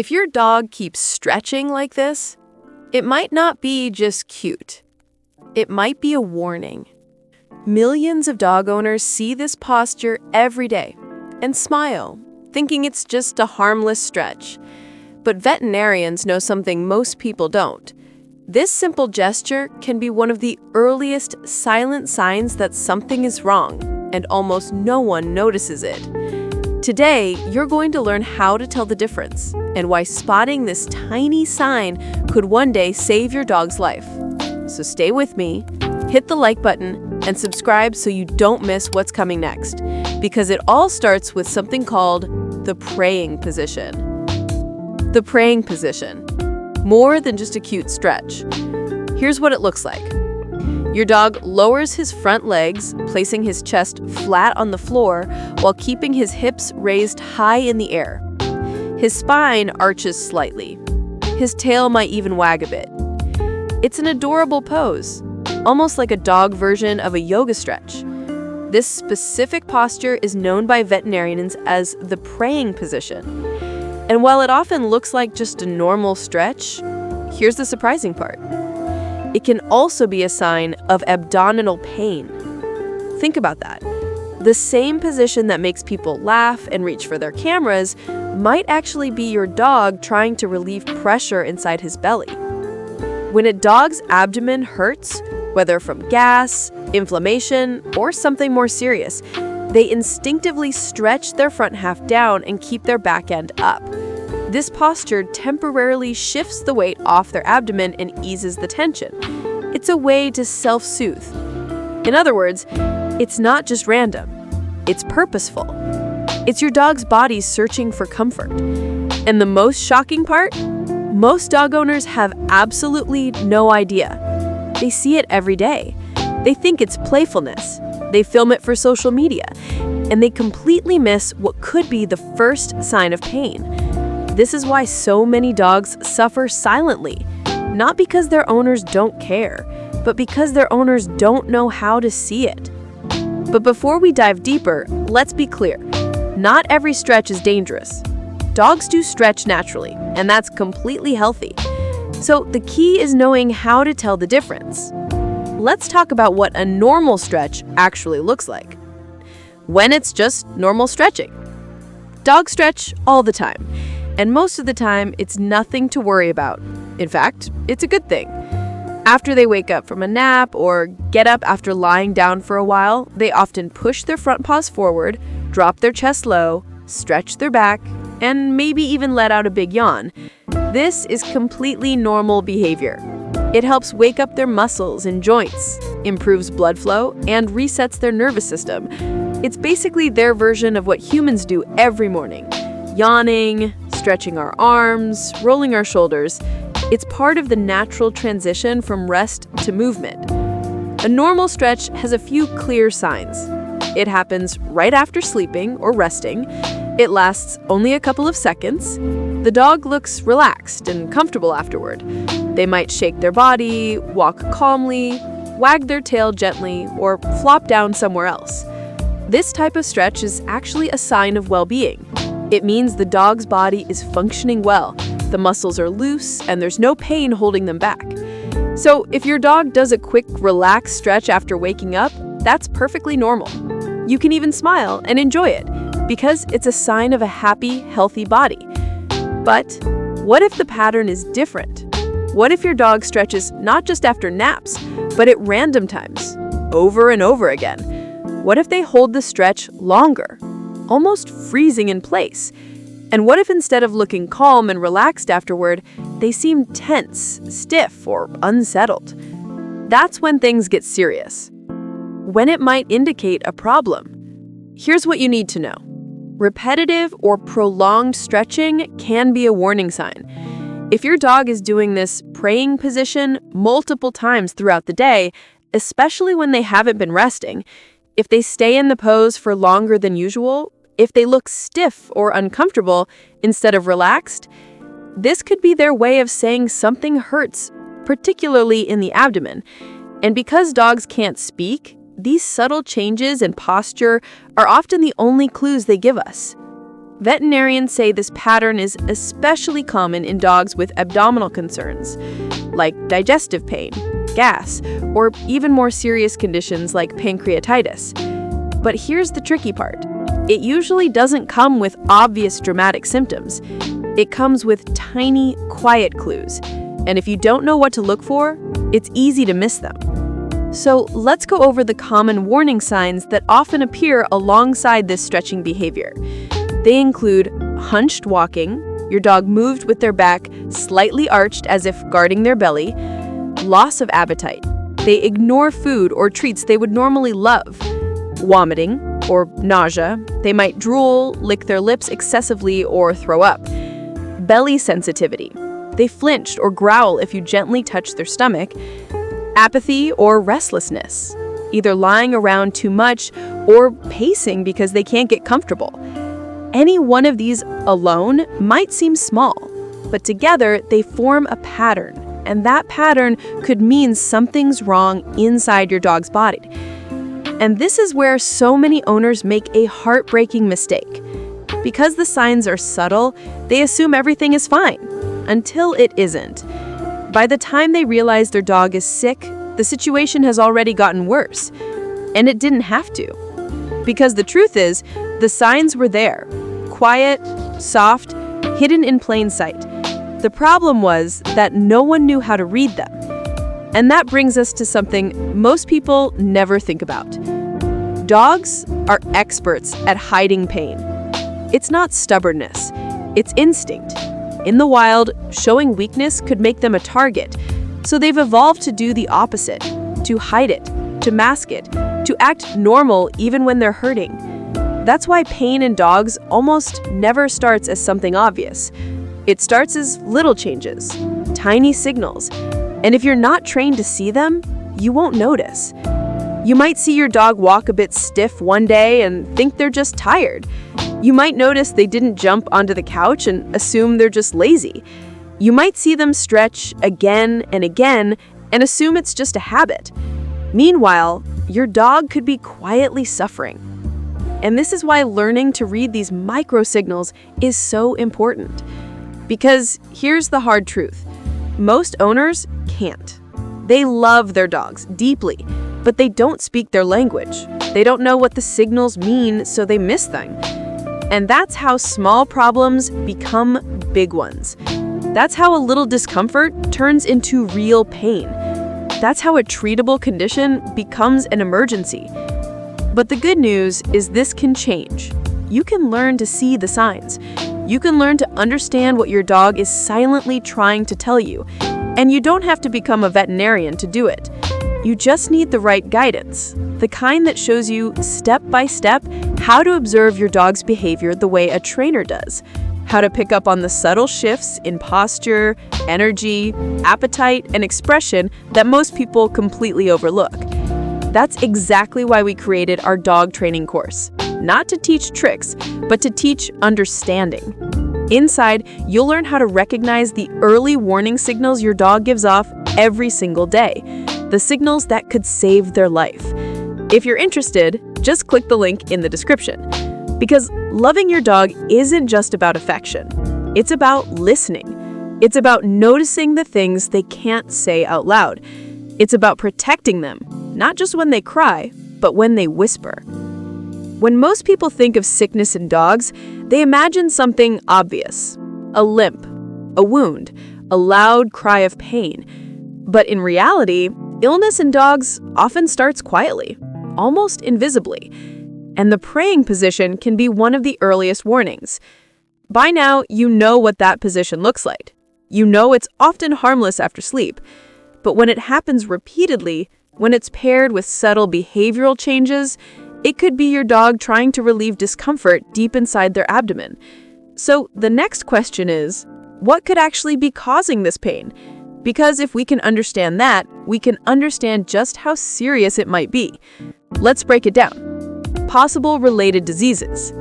If your dog keeps stretching like this, it might not be just cute. It might be a warning. Millions of dog owners see this posture every day and smile, thinking it's just a harmless stretch. But veterinarians know something most people don't. This simple gesture can be one of the earliest silent signs that something is wrong, and almost no one notices it. Today, you're going to learn how to tell the difference and why spotting this tiny sign could one day save your dog's life. So stay with me, hit the like button, and subscribe so you don't miss what's coming next, because it all starts with something called the praying position. The praying position. More than just a cute stretch. Here's what it looks like. Your dog lowers his front legs, placing his chest flat on the floor while keeping his hips raised high in the air. His spine arches slightly. His tail might even wag a bit. It's an adorable pose, almost like a dog version of a yoga stretch. This specific posture is known by veterinarians as the praying position. And while it often looks like just a normal stretch, here's the surprising part. It can also be a sign of abdominal pain. Think about that. The same position that makes people laugh and reach for their cameras might actually be your dog trying to relieve pressure inside his belly. When a dog's abdomen hurts, whether from gas, inflammation, or something more serious, they instinctively stretch their front half down and keep their back end up. This posture temporarily shifts the weight off their abdomen and eases the tension. It's a way to self-soothe. In other words, it's not just random. It's purposeful. It's your dog's body searching for comfort. And the most shocking part? Most dog owners have absolutely no idea. They see it every day. They think it's playfulness. They film it for social media. And they completely miss what could be the first sign of pain. This is why so many dogs suffer silently, not because their owners don't care, but because their owners don't know how to see it. But before we dive deeper, let's be clear. Not every stretch is dangerous. Dogs do stretch naturally, and that's completely healthy. So the key is knowing how to tell the difference. Let's talk about what a normal stretch actually looks like. When it's just normal stretching. Dogs stretch all the time. And most of the time, it's nothing to worry about. In fact, it's a good thing. After they wake up from a nap or get up after lying down for a while, they often push their front paws forward, drop their chest low, stretch their back, and maybe even let out a big yawn. This is completely normal behavior. It helps wake up their muscles and joints, improves blood flow, and resets their nervous system. It's basically their version of what humans do every morning. Yawning, stretching our arms, rolling our shoulders. It's part of the natural transition from rest to movement. A normal stretch has a few clear signs. It happens right after sleeping or resting. It lasts only a couple of seconds. The dog looks relaxed and comfortable afterward. They might shake their body, walk calmly, wag their tail gently, or flop down somewhere else. This type of stretch is actually a sign of well-being. It means the dog's body is functioning well, the muscles are loose, and there's no pain holding them back. So if your dog does a quick, relaxed stretch after waking up, that's perfectly normal. You can even smile and enjoy it, because it's a sign of a happy, healthy body. But what if the pattern is different? What if your dog stretches not just after naps, but at random times, over and over again? What if they hold the stretch longer, almost freezing in place? And what if instead of looking calm and relaxed afterward, they seem tense, stiff, or unsettled? That's when things get serious. When it might indicate a problem. Here's what you need to know. Repetitive or prolonged stretching can be a warning sign. If your dog is doing this praying position multiple times throughout the day, especially when they haven't been resting, if they stay in the pose for longer than usual, if they look stiff or uncomfortable instead of relaxed, this could be their way of saying something hurts, particularly in the abdomen. And because dogs can't speak, these subtle changes in posture are often the only clues they give us. Veterinarians say this pattern is especially common in dogs with abdominal concerns, like digestive pain, gas, or even more serious conditions like pancreatitis. But here's the tricky part. It usually doesn't come with obvious dramatic symptoms. It comes with tiny, quiet clues. And if you don't know what to look for, it's easy to miss them. So let's go over the common warning signs that often appear alongside this stretching behavior. They include hunched walking, your dog moved with their back slightly arched as if guarding their belly, loss of appetite. They ignore food or treats they would normally love, vomiting or nausea. They might drool, lick their lips excessively, or throw up. Belly sensitivity. They flinch or growl if you gently touch their stomach. Apathy or restlessness, either lying around too much or pacing because they can't get comfortable. Any one of these alone might seem small, but together they form a pattern, and that pattern could mean something's wrong inside your dog's body. And this is where so many owners make a heartbreaking mistake. Because the signs are subtle, they assume everything is fine, until it isn't. By the time they realize their dog is sick, the situation has already gotten worse. And it didn't have to. Because the truth is, the signs were there. Quiet, soft, hidden in plain sight. The problem was that no one knew how to read them. And that brings us to something most people never think about. Dogs are experts at hiding pain. It's not stubbornness, it's instinct. In the wild, showing weakness could make them a target, so they've evolved to do the opposite, to hide it, to mask it, to act normal even when they're hurting. That's why pain in dogs almost never starts as something obvious. It starts as little changes, tiny signals, and if you're not trained to see them, you won't notice. You might see your dog walk a bit stiff one day and think they're just tired. You might notice they didn't jump onto the couch and assume they're just lazy. You might see them stretch again and again and assume it's just a habit. Meanwhile, your dog could be quietly suffering. And this is why learning to read these micro signals is so important. Because here's the hard truth. Most owners can't. They love their dogs deeply, but they don't speak their language. They don't know what the signals mean, so they miss them. And that's how small problems become big ones. That's how a little discomfort turns into real pain. That's how a treatable condition becomes an emergency. But the good news is this can change. You can learn to see the signs. You can learn to understand what your dog is silently trying to tell you. And you don't have to become a veterinarian to do it. You just need the right guidance, the kind that shows you step by step how to observe your dog's behavior the way a trainer does, how to pick up on the subtle shifts in posture, energy, appetite, and expression that most people completely overlook. That's exactly why we created our dog training course, not to teach tricks, but to teach understanding. Inside, you'll learn how to recognize the early warning signals your dog gives off every single day, the signals that could save their life. If you're interested, just click the link in the description. Because loving your dog isn't just about affection. It's about listening. It's about noticing the things they can't say out loud. It's about protecting them, not just when they cry, but when they whisper. When most people think of sickness in dogs, they imagine something obvious: a limp, a wound, a loud cry of pain. But in reality, illness in dogs often starts quietly, almost invisibly. And the praying position can be one of the earliest warnings. By now, you know what that position looks like. You know it's often harmless after sleep. But when it happens repeatedly, when it's paired with subtle behavioral changes, it could be your dog trying to relieve discomfort deep inside their abdomen. So the next question is, what could actually be causing this pain? Because if we can understand that, we can understand just how serious it might be. Let's break it down. Possible related diseases.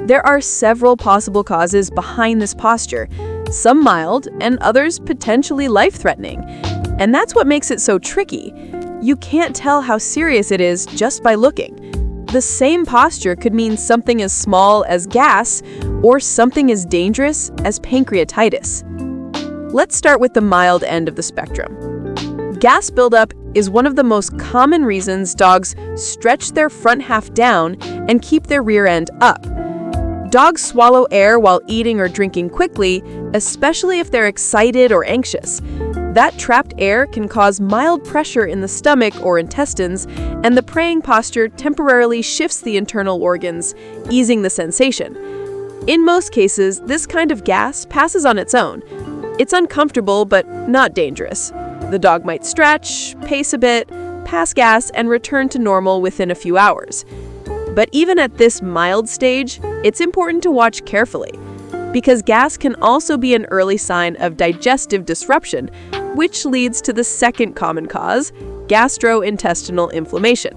There are several possible causes behind this posture, some mild and others potentially life-threatening. And that's what makes it so tricky. You can't tell how serious it is just by looking. The same posture could mean something as small as gas or something as dangerous as pancreatitis. Let's start with the mild end of the spectrum. Gas buildup is one of the most common reasons dogs stretch their front half down and keep their rear end up. Dogs swallow air while eating or drinking quickly, especially if they're excited or anxious. That trapped air can cause mild pressure in the stomach or intestines, and the praying posture temporarily shifts the internal organs, easing the sensation. In most cases, this kind of gas passes on its own. It's uncomfortable, but not dangerous. The dog might stretch, pace a bit, pass gas, and return to normal within a few hours. But even at this mild stage, it's important to watch carefully, because gas can also be an early sign of digestive disruption, which leads to the second common cause, gastrointestinal inflammation.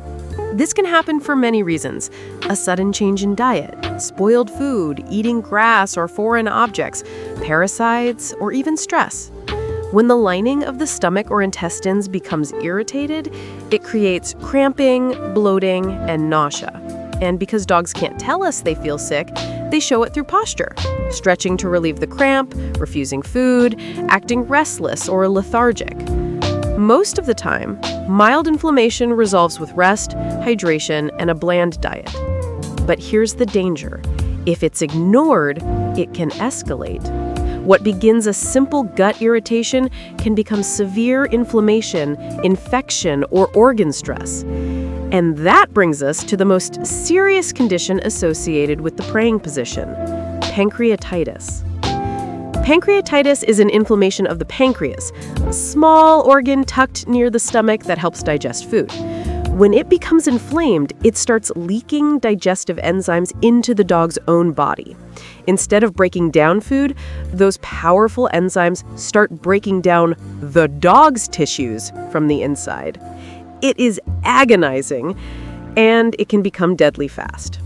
This can happen for many reasons: a sudden change in diet, spoiled food, eating grass or foreign objects, parasites, or even stress. When the lining of the stomach or intestines becomes irritated, it creates cramping, bloating, and nausea. And because dogs can't tell us they feel sick, they show it through posture: stretching to relieve the cramp, refusing food, acting restless or lethargic. Most of the time, mild inflammation resolves with rest, hydration, and a bland diet. But here's the danger: if it's ignored, it can escalate. What begins as simple gut irritation can become severe inflammation, infection, or organ stress. And that brings us to the most serious condition associated with the praying position: pancreatitis. Pancreatitis is an inflammation of the pancreas, a small organ tucked near the stomach that helps digest food. When it becomes inflamed, it starts leaking digestive enzymes into the dog's own body. Instead of breaking down food, those powerful enzymes start breaking down the dog's tissues from the inside. It is agonizing, and it can become deadly fast.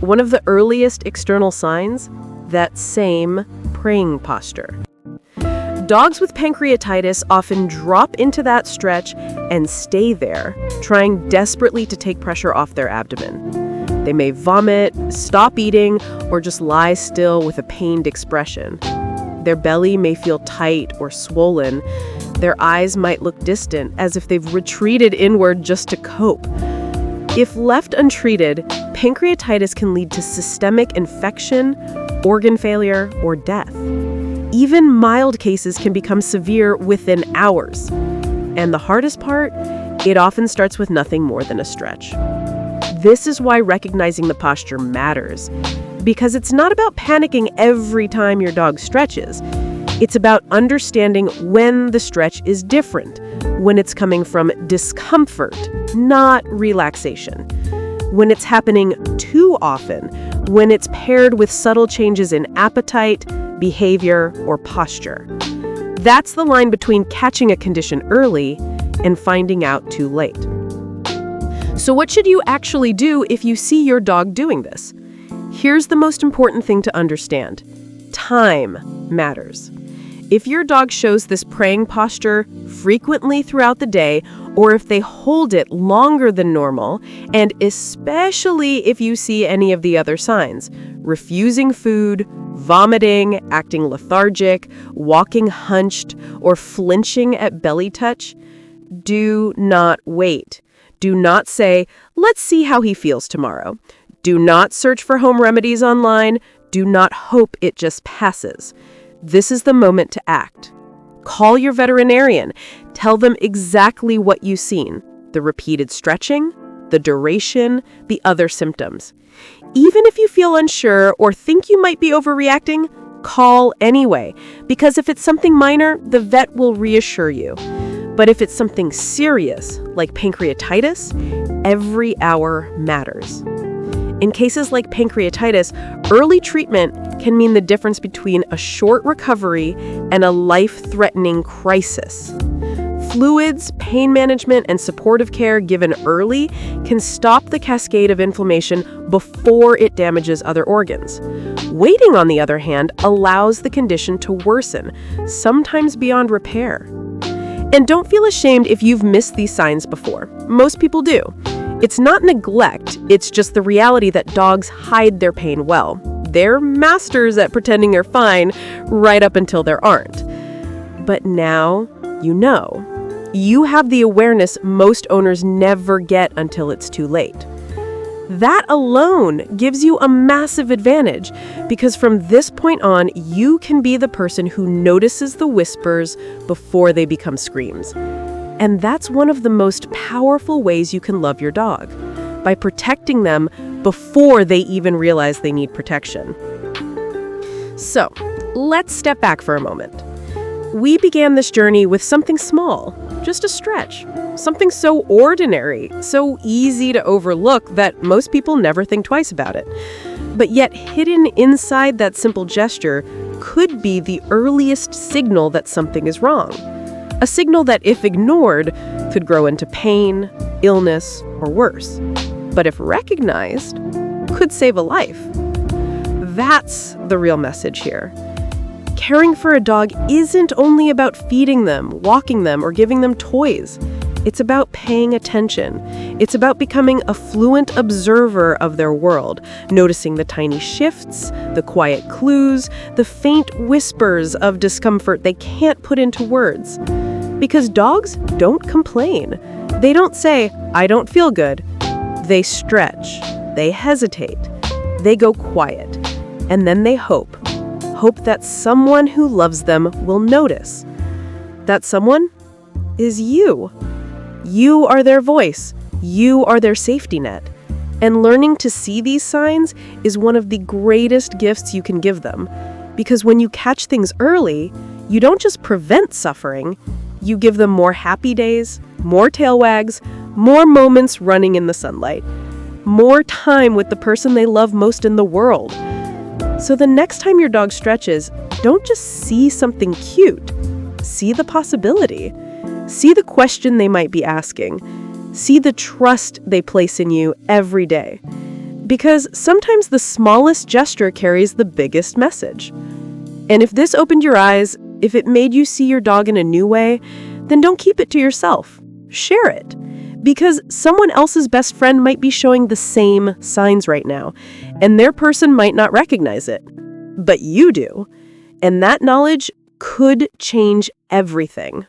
One of the earliest external signs, that same praying posture. Dogs with pancreatitis often drop into that stretch and stay there, trying desperately to take pressure off their abdomen. They may vomit, stop eating, or just lie still with a pained expression. Their belly may feel tight or swollen. Their eyes might look distant, as if they've retreated inward just to cope. If left untreated, pancreatitis can lead to systemic infection, organ failure, or death. Even mild cases can become severe within hours. And the hardest part, it often starts with nothing more than a stretch. This is why recognizing the posture matters, because it's not about panicking every time your dog stretches. It's about understanding when the stretch is different, when it's coming from discomfort, not relaxation, when it's happening too often, when it's paired with subtle changes in appetite, behavior, or posture. That's the line between catching a condition early and finding out too late. So what should you actually do if you see your dog doing this? Here's the most important thing to understand. Time matters. If your dog shows this praying posture frequently throughout the day, or if they hold it longer than normal, and especially if you see any of the other signs, refusing food, vomiting, acting lethargic, walking hunched, or flinching at belly touch, do not wait. Do not say, "Let's see how he feels tomorrow." Do not search for home remedies online. Do not hope it just passes. This is the moment to act. Call your veterinarian. Tell them exactly what you've seen: the repeated stretching, the duration, the other symptoms. Even if you feel unsure or think you might be overreacting, call anyway, because if it's something minor, the vet will reassure you. But if it's something serious, like pancreatitis, every hour matters. In cases like pancreatitis, early treatment can mean the difference between a short recovery and a life-threatening crisis. Fluids, pain management, and supportive care given early can stop the cascade of inflammation before it damages other organs. Waiting, on the other hand, allows the condition to worsen, sometimes beyond repair. And don't feel ashamed if you've missed these signs before. Most people do. It's not neglect, it's just the reality that dogs hide their pain well. They're masters at pretending they're fine right up until there aren't. But now you know. You have the awareness most owners never get until it's too late. That alone gives you a massive advantage, because from this point on, you can be the person who notices the whispers before they become screams. And that's one of the most powerful ways you can love your dog, by protecting them before they even realize they need protection. So, let's step back for a moment. We began this journey with something small, just a stretch. Something so ordinary, so easy to overlook that most people never think twice about it. But yet hidden inside that simple gesture could be the earliest signal that something is wrong. A signal that, if ignored, could grow into pain, illness, or worse. But if recognized, could save a life. That's the real message here. Caring for a dog isn't only about feeding them, walking them, or giving them toys. It's about paying attention. It's about becoming a fluent observer of their world, noticing the tiny shifts, the quiet clues, the faint whispers of discomfort they can't put into words. Because dogs don't complain. They don't say, "I don't feel good." They stretch. They hesitate. They go quiet. And then they hope. Hope that someone who loves them will notice. That someone is you. You are their voice. You are their safety net. And learning to see these signs is one of the greatest gifts you can give them. Because when you catch things early, you don't just prevent suffering, you give them more happy days, more tail wags, more moments running in the sunlight, more time with the person they love most in the world. So the next time your dog stretches, don't just see something cute. See the possibility. See the question they might be asking. See the trust they place in you every day. Because sometimes the smallest gesture carries the biggest message. And if this opened your eyes, if it made you see your dog in a new way, then don't keep it to yourself. Share it. Because someone else's best friend might be showing the same signs right now, and their person might not recognize it. But you do. And that knowledge could change everything.